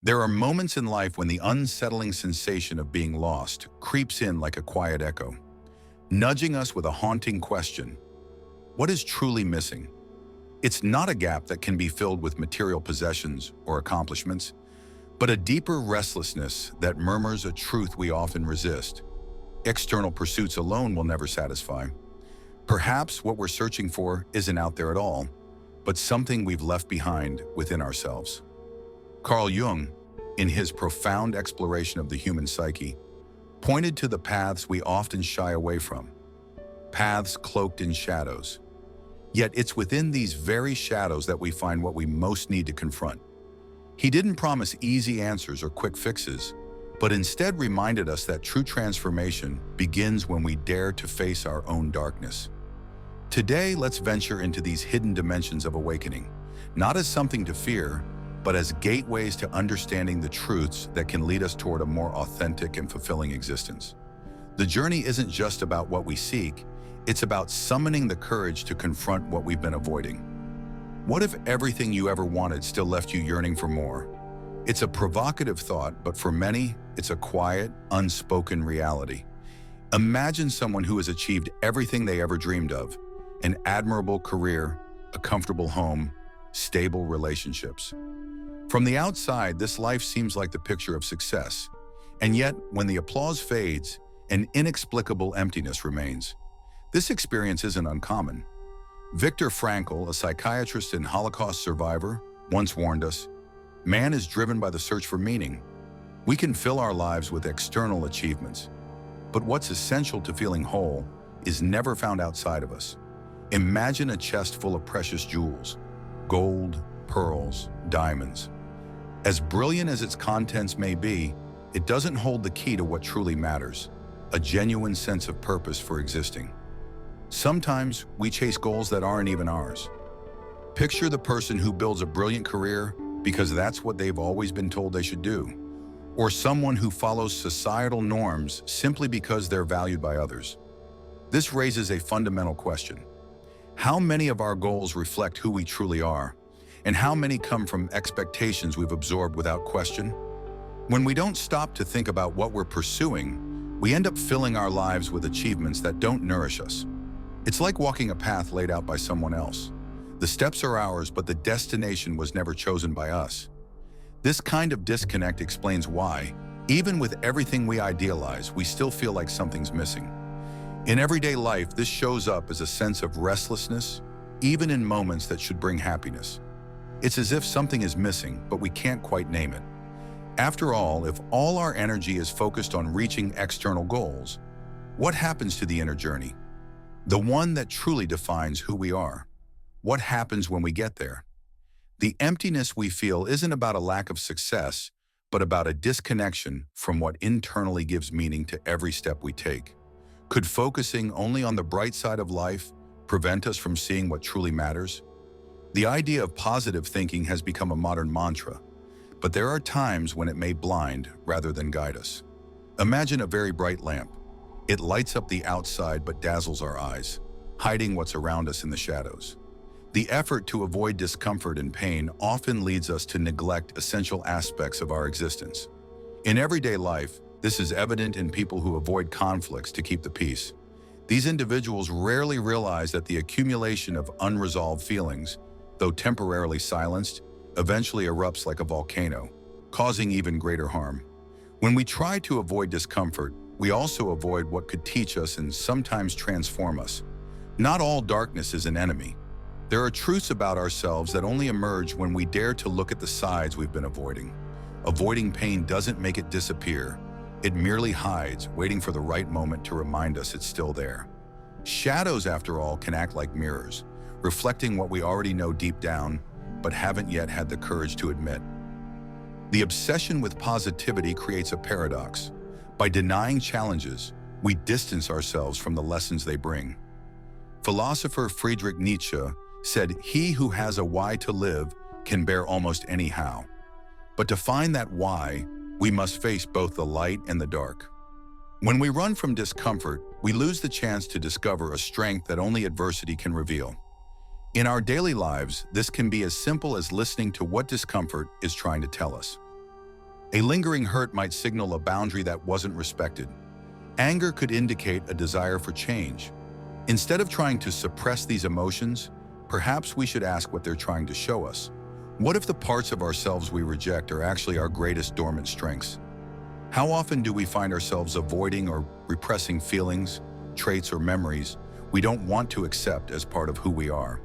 There are moments in life when the unsettling sensation of being lost creeps in like a quiet echo, nudging us with a haunting question. What is truly missing? It's not a gap that can be filled with material possessions or accomplishments, but a deeper restlessness that murmurs a truth we often resist. External pursuits alone will never satisfy. Perhaps what we're searching for isn't out there at all, but something we've left behind within ourselves. Carl Jung, in his profound exploration of the human psyche, pointed to the paths we often shy away from, paths cloaked in shadows. Yet it's within these very shadows that we find what we most need to confront. He didn't promise easy answers or quick fixes, but instead reminded us that true transformation begins when we dare to face our own darkness. Today, let's venture into these hidden dimensions of awakening, not as something to fear, but as gateways to understanding the truths that can lead us toward a more authentic and fulfilling existence. The journey isn't just about what we seek, it's about summoning the courage to confront what we've been avoiding. What if everything you ever wanted still left you yearning for more? It's a provocative thought, but for many, it's a quiet, unspoken reality. Imagine someone who has achieved everything they ever dreamed of: an admirable career, a comfortable home, stable relationships. From the outside, this life seems like the picture of success. And yet, when the applause fades, an inexplicable emptiness remains. This experience isn't uncommon. Viktor Frankl, a psychiatrist and Holocaust survivor, once warned us, "Man is driven by the search for meaning. We can fill our lives with external achievements, but what's essential to feeling whole is never found outside of us." Imagine a chest full of precious jewels, gold, pearls, diamonds. As brilliant as its contents may be, it doesn't hold the key to what truly matters, a genuine sense of purpose for existing. Sometimes we chase goals that aren't even ours. Picture the person who builds a brilliant career because that's what they've always been told they should do, or someone who follows societal norms simply because they're valued by others. This raises a fundamental question. How many of our goals reflect who we truly are, and how many come from expectations we've absorbed without question? When we don't stop to think about what we're pursuing, we end up filling our lives with achievements that don't nourish us. It's like walking a path laid out by someone else. The steps are ours, but the destination was never chosen by us. This kind of disconnect explains why, even with everything we idealize, we still feel like something's missing. In everyday life, this shows up as a sense of restlessness, even in moments that should bring happiness. It's as if something is missing, but we can't quite name it. After all, if all our energy is focused on reaching external goals, what happens to the inner journey? The one that truly defines who we are. What happens when we get there? The emptiness we feel isn't about a lack of success, but about a disconnection from what internally gives meaning to every step we take. Could focusing only on the bright side of life prevent us from seeing what truly matters? The idea of positive thinking has become a modern mantra, but there are times when it may blind rather than guide us. Imagine a very bright lamp. It lights up the outside but dazzles our eyes, hiding what's around us in the shadows. The effort to avoid discomfort and pain often leads us to neglect essential aspects of our existence. In everyday life, this is evident in people who avoid conflicts to keep the peace. These individuals rarely realize that the accumulation of unresolved feelings, though temporarily silenced, eventually erupts like a volcano, causing even greater harm. When we try to avoid discomfort, we also avoid what could teach us and sometimes transform us. Not all darkness is an enemy. There are truths about ourselves that only emerge when we dare to look at the sides we've been avoiding. Avoiding pain doesn't make it disappear. It merely hides, waiting for the right moment to remind us it's still there. Shadows, after all, can act like mirrors, reflecting what we already know deep down, but haven't yet had the courage to admit. The obsession with positivity creates a paradox. By denying challenges, we distance ourselves from the lessons they bring. Philosopher Friedrich Nietzsche said, "He who has a why to live can bear almost any how." But to find that why, we must face both the light and the dark. When we run from discomfort, we lose the chance to discover a strength that only adversity can reveal. In our daily lives, this can be as simple as listening to what discomfort is trying to tell us. A lingering hurt might signal a boundary that wasn't respected. Anger could indicate a desire for change. Instead of trying to suppress these emotions, perhaps we should ask what they're trying to show us. What if the parts of ourselves we reject are actually our greatest dormant strengths? How often do we find ourselves avoiding or repressing feelings, traits, or memories we don't want to accept as part of who we are?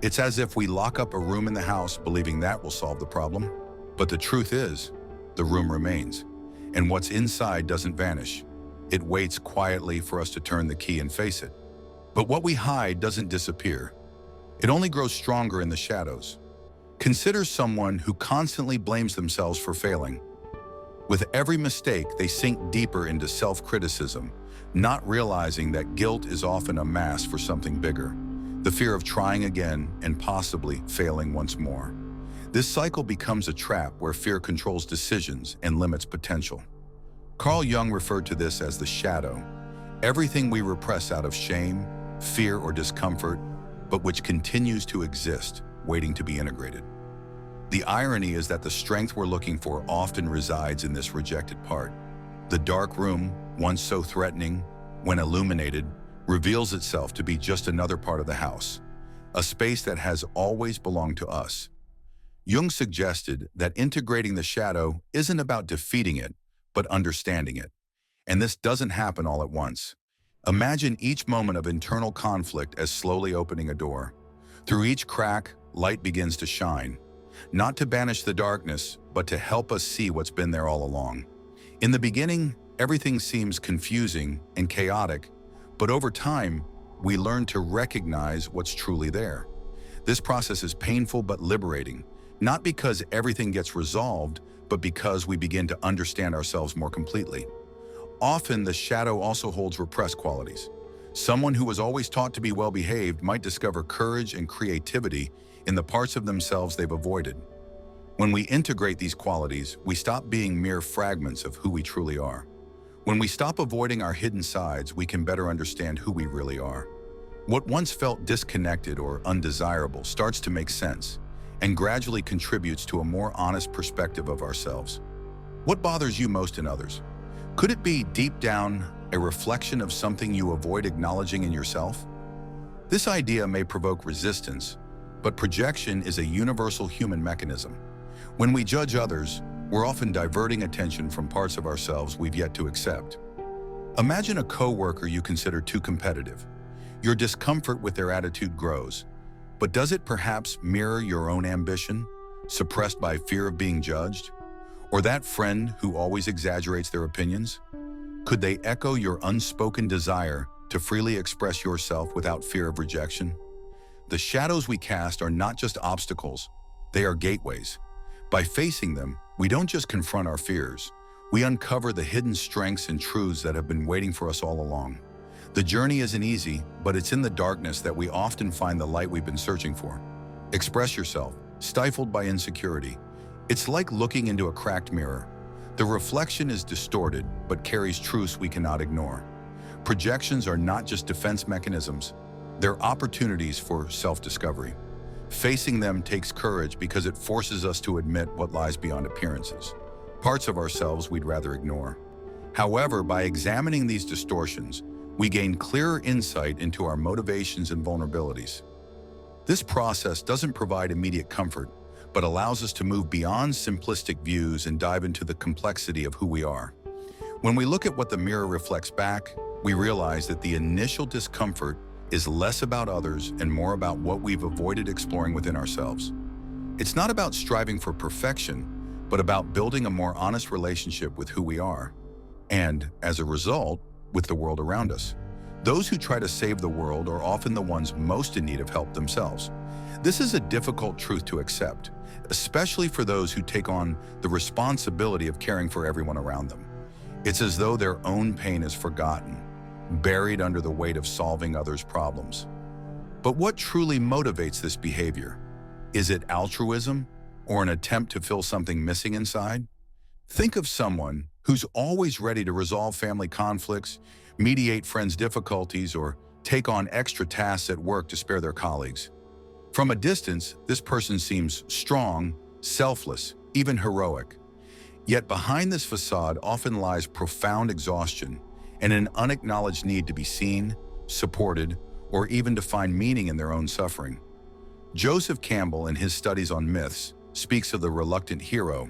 It's as if we lock up a room in the house believing that will solve the problem. But the truth is, the room remains, and what's inside doesn't vanish. It waits quietly for us to turn the key and face it. But what we hide doesn't disappear. It only grows stronger in the shadows. Consider someone who constantly blames themselves for failing. With every mistake, they sink deeper into self-criticism, not realizing that guilt is often a mask for something bigger, the fear of trying again and possibly failing once more. This cycle becomes a trap where fear controls decisions and limits potential. Carl Jung referred to this as the shadow, everything we repress out of shame, fear, or discomfort, but which continues to exist, waiting to be integrated. The irony is that the strength we're looking for often resides in this rejected part. The dark room, once so threatening, when illuminated, reveals itself to be just another part of the house, a space that has always belonged to us. Jung suggested that integrating the shadow isn't about defeating it, but understanding it. And this doesn't happen all at once. Imagine each moment of internal conflict as slowly opening a door. Through each crack, light begins to shine, not to banish the darkness, but to help us see what's been there all along. In the beginning, everything seems confusing and chaotic, but over time, we learn to recognize what's truly there. This process is painful but liberating, not because everything gets resolved, but because we begin to understand ourselves more completely. Often, the shadow also holds repressed qualities. Someone who was always taught to be well-behaved might discover courage and creativity in the parts of themselves they've avoided. When we integrate these qualities, we stop being mere fragments of who we truly are. When we stop avoiding our hidden sides, we can better understand who we really are. What once felt disconnected or undesirable starts to make sense and gradually contributes to a more honest perspective of ourselves. What bothers you most in others? Could it be, deep down, a reflection of something you avoid acknowledging in yourself? This idea may provoke resistance, but projection is a universal human mechanism. When we judge others, we're often diverting attention from parts of ourselves we've yet to accept. Imagine a coworker you consider too competitive. Your discomfort with their attitude grows. But does it perhaps mirror your own ambition, suppressed by fear of being judged? Or that friend who always exaggerates their opinions? Could they echo your unspoken desire to freely express yourself without fear of rejection? The shadows we cast are not just obstacles, they are gateways. By facing them, we don't just confront our fears, we uncover the hidden strengths and truths that have been waiting for us all along. The journey isn't easy, but it's in the darkness that we often find the light we've been searching for. Express yourself, stifled by insecurity. It's like looking into a cracked mirror. The reflection is distorted, but carries truths we cannot ignore. Projections are not just defense mechanisms, they're opportunities for self-discovery. Facing them takes courage because it forces us to admit what lies beyond appearances, parts of ourselves we'd rather ignore. However, by examining these distortions, we gain clearer insight into our motivations and vulnerabilities. This process doesn't provide immediate comfort, but allows us to move beyond simplistic views and dive into the complexity of who we are. When we look at what the mirror reflects back, we realize that the initial discomfort is less about others and more about what we've avoided exploring within ourselves. It's not about striving for perfection, but about building a more honest relationship with who we are, and, as a result, with the world around us. Those who try to save the world are often the ones most in need of help themselves. This is a difficult truth to accept, especially for those who take on the responsibility of caring for everyone around them. It's as though their own pain is forgotten, buried under the weight of solving others' problems. But what truly motivates this behavior? Is it altruism or an attempt to fill something missing inside? Think of someone who's always ready to resolve family conflicts, mediate friends' difficulties, or take on extra tasks at work to spare their colleagues. From a distance, this person seems strong, selfless, even heroic. Yet behind this facade often lies profound exhaustion and an unacknowledged need to be seen, supported, or even to find meaning in their own suffering. Joseph Campbell, in his studies on myths, speaks of the reluctant hero,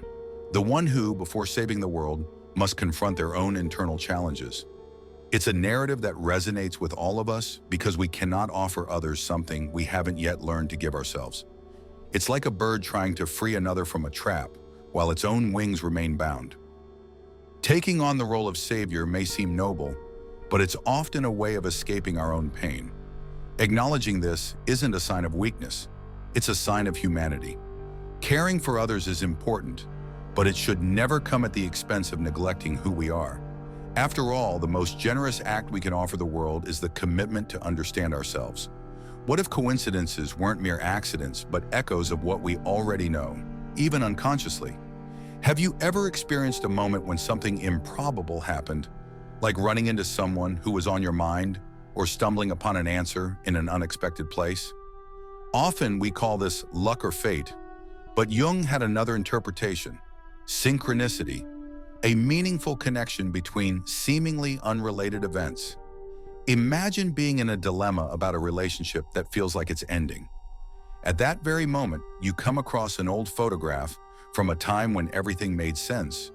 the one who, before saving the world, must confront their own internal challenges. It's a narrative that resonates with all of us because we cannot offer others something we haven't yet learned to give ourselves. It's like a bird trying to free another from a trap while its own wings remain bound. Taking on the role of savior may seem noble, but it's often a way of escaping our own pain. Acknowledging this isn't a sign of weakness, it's a sign of humanity. Caring for others is important, but it should never come at the expense of neglecting who we are. After all, the most generous act we can offer the world is the commitment to understand ourselves. What if coincidences weren't mere accidents, but echoes of what we already know, even unconsciously? Have you ever experienced a moment when something improbable happened, like running into someone who was on your mind or stumbling upon an answer in an unexpected place? Often we call this luck or fate, but Jung had another interpretation: synchronicity, a meaningful connection between seemingly unrelated events. Imagine being in a dilemma about a relationship that feels like it's ending. At that very moment, you come across an old photograph from a time when everything made sense,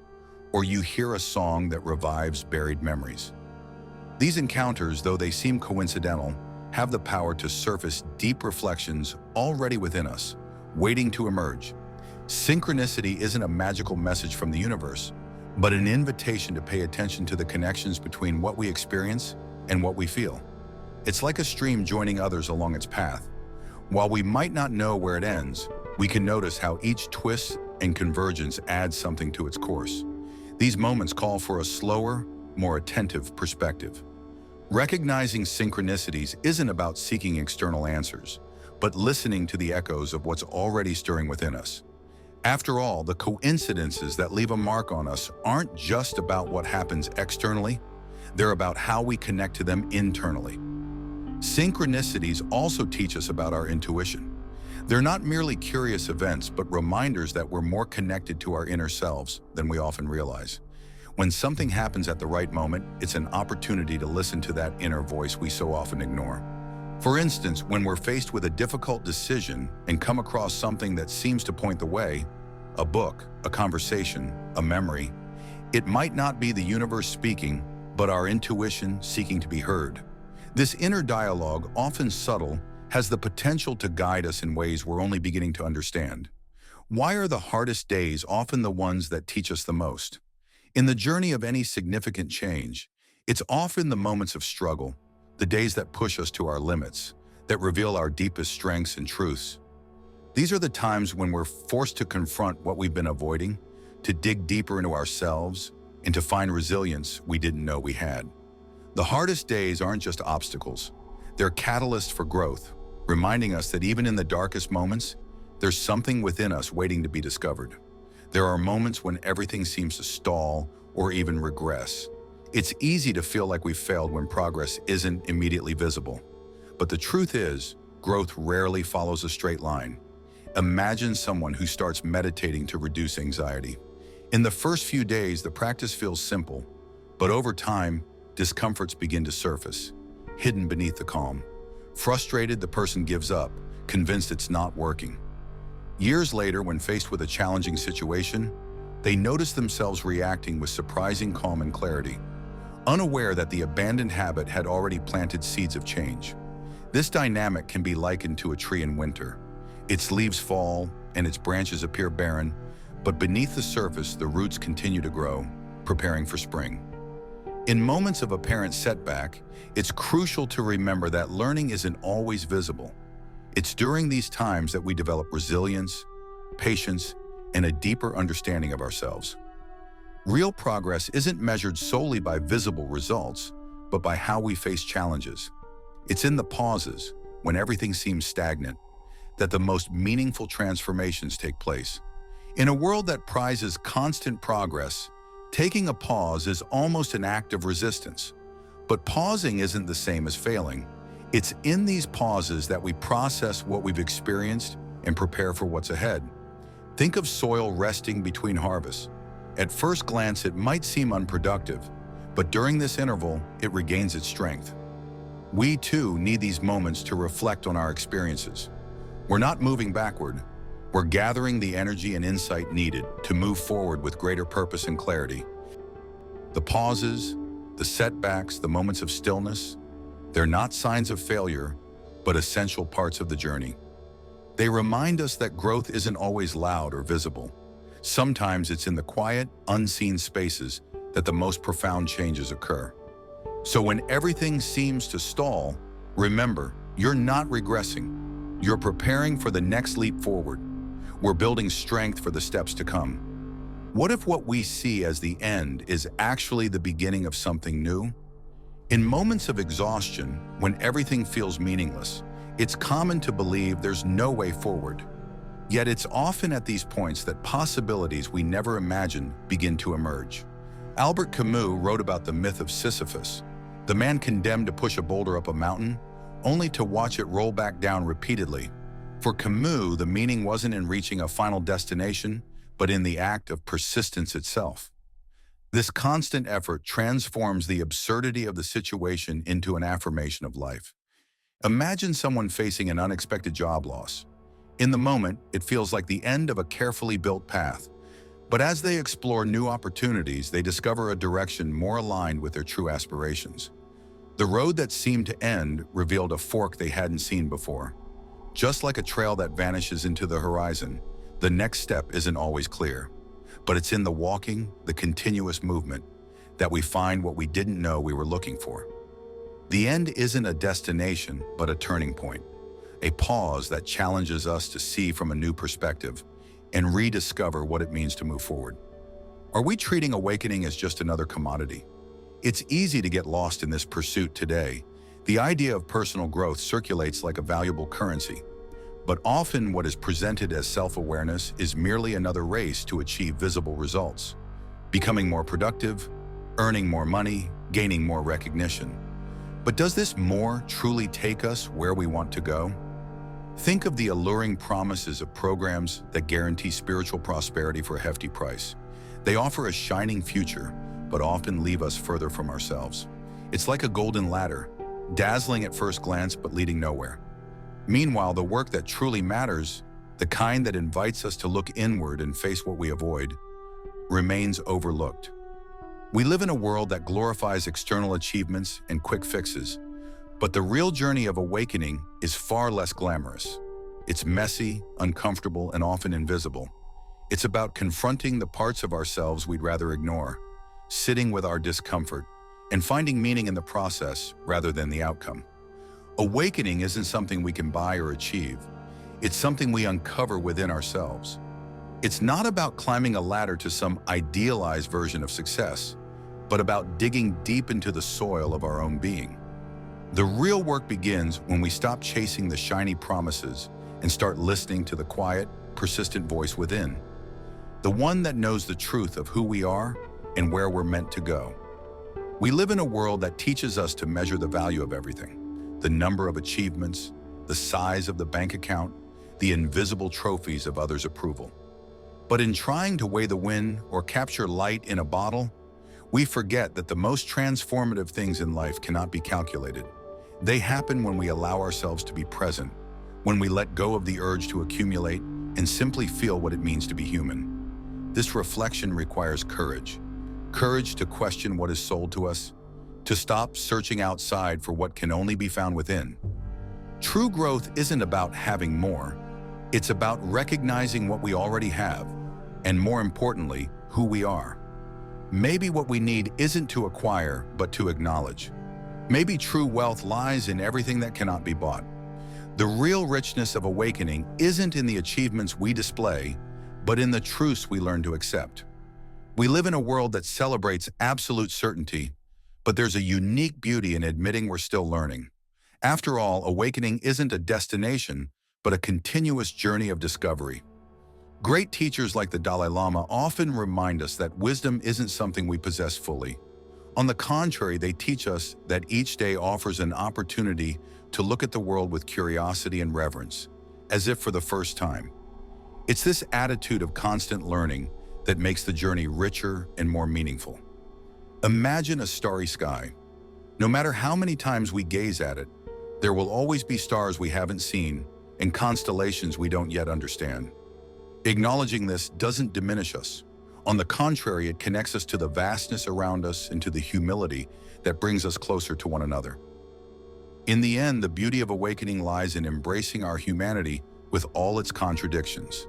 or you hear a song that revives buried memories. These encounters, though they seem coincidental, have the power to surface deep reflections already within us, waiting to emerge. Synchronicity isn't a magical message from the universe, but an invitation to pay attention to the connections between what we experience and what we feel. It's like a stream joining others along its path. While we might not know where it ends, we can notice how each twist and convergence adds something to its course. These moments call for a slower, more attentive perspective. Recognizing synchronicities isn't about seeking external answers, but listening to the echoes of what's already stirring within us. After all, the coincidences that leave a mark on us aren't just about what happens externally, they're about how we connect to them internally. Synchronicities also teach us about our intuition. They're not merely curious events, but reminders that we're more connected to our inner selves than we often realize. When something happens at the right moment, it's an opportunity to listen to that inner voice we so often ignore. For instance, when we're faced with a difficult decision and come across something that seems to point the way, a book, a conversation, a memory, it might not be the universe speaking, but our intuition seeking to be heard. This inner dialogue, often subtle, has the potential to guide us in ways we're only beginning to understand. Why are the hardest days often the ones that teach us the most? In the journey of any significant change, it's often the moments of struggle, the days that push us to our limits, that reveal our deepest strengths and truths. These are the times when we're forced to confront what we've been avoiding, to dig deeper into ourselves, and to find resilience we didn't know we had. The hardest days aren't just obstacles. They're catalysts for growth, reminding us that even in the darkest moments, there's something within us waiting to be discovered. There are moments when everything seems to stall or even regress. It's easy to feel like we've failed when progress isn't immediately visible. But the truth is, growth rarely follows a straight line. Imagine someone who starts meditating to reduce anxiety. In the first few days, the practice feels simple, but over time, discomforts begin to surface, hidden beneath the calm. Frustrated, the person gives up, convinced it's not working. Years later, when faced with a challenging situation, they notice themselves reacting with surprising calm and clarity, unaware that the abandoned habit had already planted seeds of change. This dynamic can be likened to a tree in winter. Its leaves fall and its branches appear barren, but beneath the surface, the roots continue to grow, preparing for spring. In moments of apparent setback, it's crucial to remember that learning isn't always visible. It's during these times that we develop resilience, patience, and a deeper understanding of ourselves. Real progress isn't measured solely by visible results, but by how we face challenges. It's in the pauses, when everything seems stagnant, that the most meaningful transformations take place. In a world that prizes constant progress, taking a pause is almost an act of resistance. But pausing isn't the same as failing. It's in these pauses that we process what we've experienced and prepare for what's ahead. Think of soil resting between harvests. At first glance, it might seem unproductive, but during this interval, it regains its strength. We too need these moments to reflect on our experiences. We're not moving backward. We're gathering the energy and insight needed to move forward with greater purpose and clarity. The pauses, the setbacks, the moments of stillness, they're not signs of failure, but essential parts of the journey. They remind us that growth isn't always loud or visible. Sometimes it's in the quiet, unseen spaces that the most profound changes occur. So when everything seems to stall, remember, you're not regressing. You're preparing for the next leap forward. We're building strength for the steps to come. What if what we see as the end is actually the beginning of something new? In moments of exhaustion, when everything feels meaningless, it's common to believe there's no way forward. Yet it's often at these points that possibilities we never imagined begin to emerge. Albert Camus wrote about the myth of Sisyphus, the man condemned to push a boulder up a mountain, only to watch it roll back down repeatedly. For Camus, the meaning wasn't in reaching a final destination, but in the act of persistence itself. This constant effort transforms the absurdity of the situation into an affirmation of life. Imagine someone facing an unexpected job loss. In the moment, it feels like the end of a carefully built path. But as they explore new opportunities, they discover a direction more aligned with their true aspirations. The road that seemed to end revealed a fork they hadn't seen before. Just like a trail that vanishes into the horizon, the next step isn't always clear. But it's in the walking, the continuous movement, that we find what we didn't know we were looking for. The end isn't a destination, but a turning point, a pause that challenges us to see from a new perspective and rediscover what it means to move forward. Are we treating awakening as just another commodity? It's easy to get lost in this pursuit today. The idea of personal growth circulates like a valuable currency, but often what is presented as self-awareness is merely another race to achieve visible results, becoming more productive, earning more money, gaining more recognition. But does this more truly take us where we want to go? Think of the alluring promises of programs that guarantee spiritual prosperity for a hefty price. They offer a shining future, but often leave us further from ourselves. It's like a golden ladder, dazzling at first glance but leading nowhere. Meanwhile, the work that truly matters, the kind that invites us to look inward and face what we avoid, remains overlooked. We live in a world that glorifies external achievements and quick fixes, but the real journey of awakening is far less glamorous. It's messy, uncomfortable, and often invisible. It's about confronting the parts of ourselves we'd rather ignore, sitting with our discomfort, and finding meaning in the process rather than the outcome. Awakening isn't something we can buy or achieve. It's something we uncover within ourselves. It's not about climbing a ladder to some idealized version of success, but about digging deep into the soil of our own being. The real work begins when we stop chasing the shiny promises and start listening to the quiet, persistent voice within, the one that knows the truth of who we are and where we're meant to go. We live in a world that teaches us to measure the value of everything, the number of achievements, the size of the bank account, the invisible trophies of others' approval. But in trying to weigh the win or capture light in a bottle, we forget that the most transformative things in life cannot be calculated. They happen when we allow ourselves to be present, when we let go of the urge to accumulate and simply feel what it means to be human. This reflection requires courage. Courage to question what is sold to us, to stop searching outside for what can only be found within. True growth isn't about having more. It's about recognizing what we already have, and more importantly, who we are. Maybe what we need isn't to acquire, but to acknowledge. Maybe true wealth lies in everything that cannot be bought. The real richness of awakening isn't in the achievements we display, but in the truths we learn to accept. We live in a world that celebrates absolute certainty, but there's a unique beauty in admitting we're still learning. After all, awakening isn't a destination, but a continuous journey of discovery. Great teachers like the Dalai Lama often remind us that wisdom isn't something we possess fully. On the contrary, they teach us that each day offers an opportunity to look at the world with curiosity and reverence, as if for the first time. It's this attitude of constant learning that makes the journey richer and more meaningful. Imagine a starry sky. No matter how many times we gaze at it, there will always be stars we haven't seen and constellations we don't yet understand. Acknowledging this doesn't diminish us. On the contrary, it connects us to the vastness around us and to the humility that brings us closer to one another. In the end, the beauty of awakening lies in embracing our humanity with all its contradictions.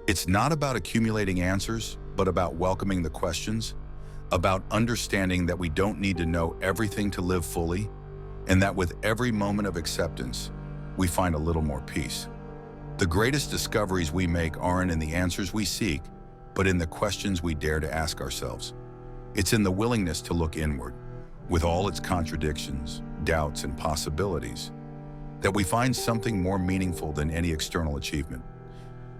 It's not about accumulating answers, but about welcoming the questions, about understanding that we don't need to know everything to live fully, and that with every moment of acceptance, we find a little more peace. The greatest discoveries we make aren't in the answers we seek, but in the questions we dare to ask ourselves. It's in the willingness to look inward, with all its contradictions, doubts, and possibilities, that we find something more meaningful than any external achievement.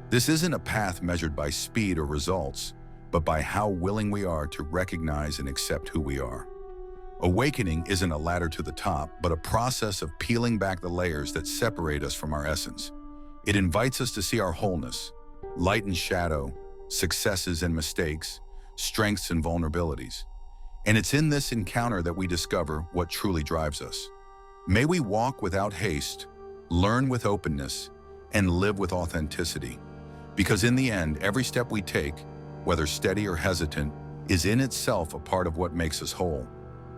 This isn't a path measured by speed or results, but by how willing we are to recognize and accept who we are. Awakening isn't a ladder to the top, but a process of peeling back the layers that separate us from our essence. It invites us to see our wholeness, light and shadow, successes and mistakes, strengths and vulnerabilities. And it's in this encounter that we discover what truly drives us. May we walk without haste, learn with openness, and live with authenticity. Because in the end, every step we take, whether steady or hesitant, is in itself a part of what makes us whole.